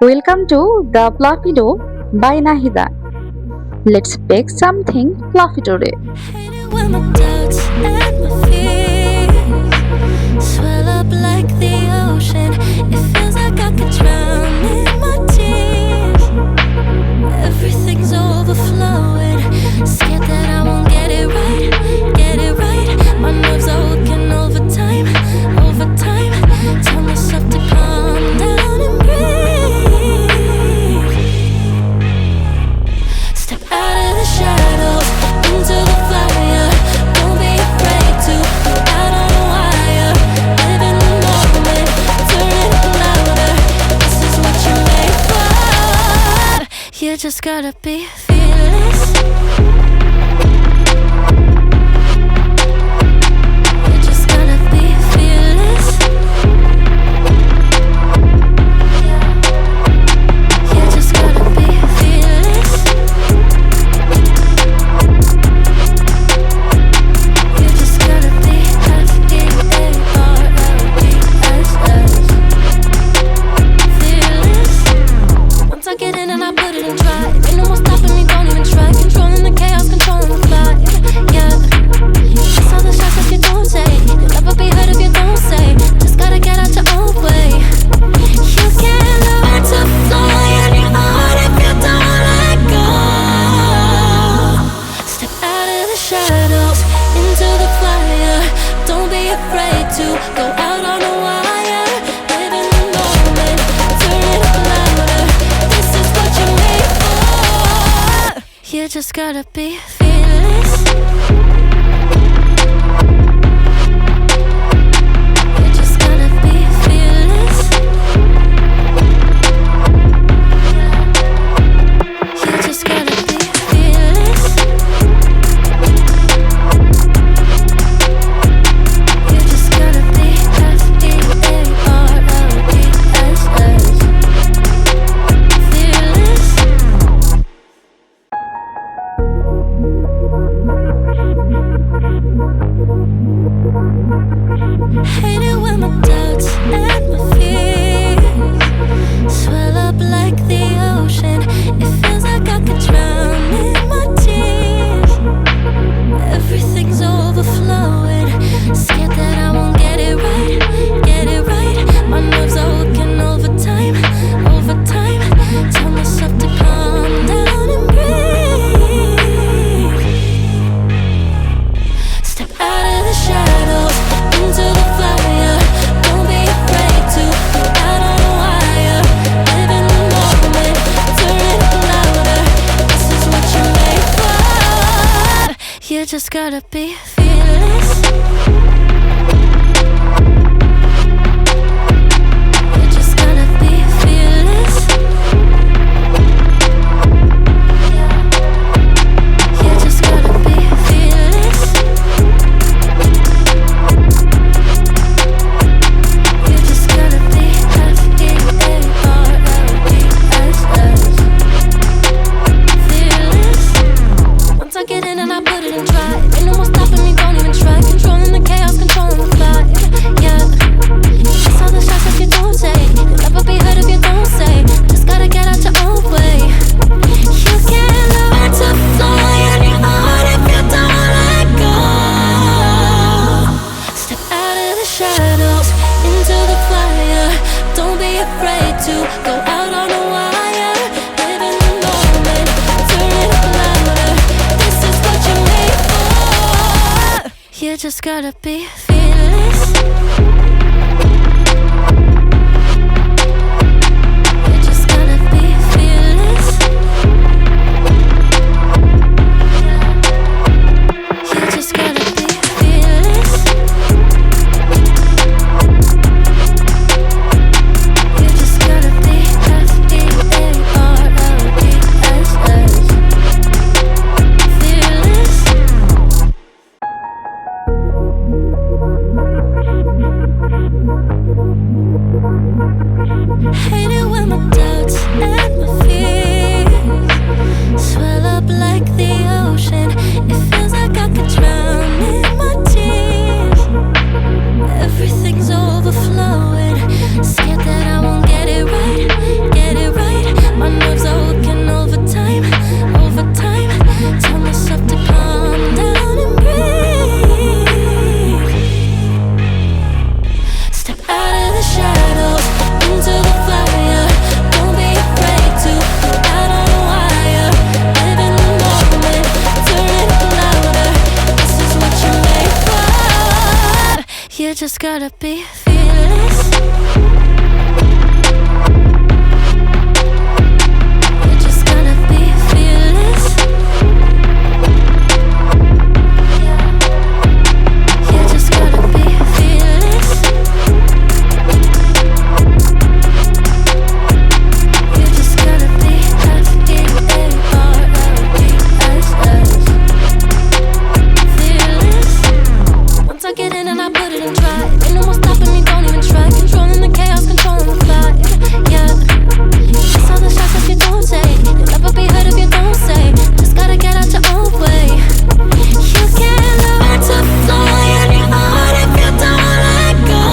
Welcome to the Fluffy Dough by Nahida. Let's bake something fluffy today. Hate it when my doubts and my fears swell up like the ocean. It feels like I could drown in my tears. Everything's overflowing. Scared that I won't get it right, get it right. My nerves are working overtime, overtime. Tell myself to calm down and breathe. Step out of the shadows into the fire. Don't be afraid to go out on a wire. Live in the moment, turn it up louder. This is what you're made for. You just gotta be fearless. You just gotta be fearless. You just gotta be fearless. You just gotta be fearless. Once I get in and I put it in drive, ain't no more stopping me, don't even try. Controlling the chaos, controlling the vibe. Yeah, that's all the shots that you don't take. You'll never be heard if you don't say. Just gotta get out your own way. You can't learn to fly on your own if you don't let go. Step out of the shadows into the fire. Don't be afraid to go out on a wire. Live in the moment, turn it up louder. This is what you're made for. You just gotta be fearless. You just gotta be fearless. You just gotta be fearless. You just gotta be fearless. Hate it when my doubts and my fears swell up like the ocean. It feels like I could drown in my tears. Everything's overflowing. Scared that I won't get it right, get it right. My nerves are working overtime, overtime. Tell myself to calm down and breathe. Step out of the shadows into the fire. Don't be afraid to go out on a wire. Live in the moment, turn it up louder. This is what you're made for. You just gotta be fearless. You just gotta be fearless. You just gotta be fearless. You just gotta be fearless. Once I get in and I put it in drive, ain't no more stopping me, don't even try. Controlling the chaos, controlling the vibe. Yeah, that's all the shots that you don't take. You'll never be heard if you don't say. Just gotta get out your own way. You can't learn to fly on your own if you don't let go. Step out of the shadows into the fire. Don't be afraid to go out on a wire. Live in the moment, turn it up louder. This is what you're made for. You just gotta be fearless. You just gotta be fearless. You just gotta be fearless. You just gotta be fearless. Hate it when my doubts and my fears swell up like the ocean. It feels like I could drown in my tears. Everything's overflowing. Scared that I won't get it right, get it right. just gotta be fearless. You just gotta be fearless. You just gotta be fearless. You just gotta be fearless. Once I get in and I put it in drive, ain't no more stopping me, don't even try. Controlling the chaos, controlling the vibe. Yeah, that's all the shots that you don't take. You'll never be heard if you don't say. Just gotta get out your own way. You can't learn to fly on your own if you don't let go.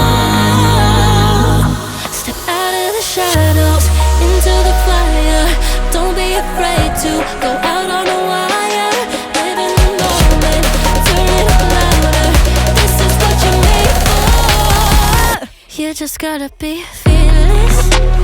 Step out of the shadows, into the fire. Don't be afraid to go out on a wire. Live in the moment, turn it up louder. This is what you're made for. You just gotta be fearless.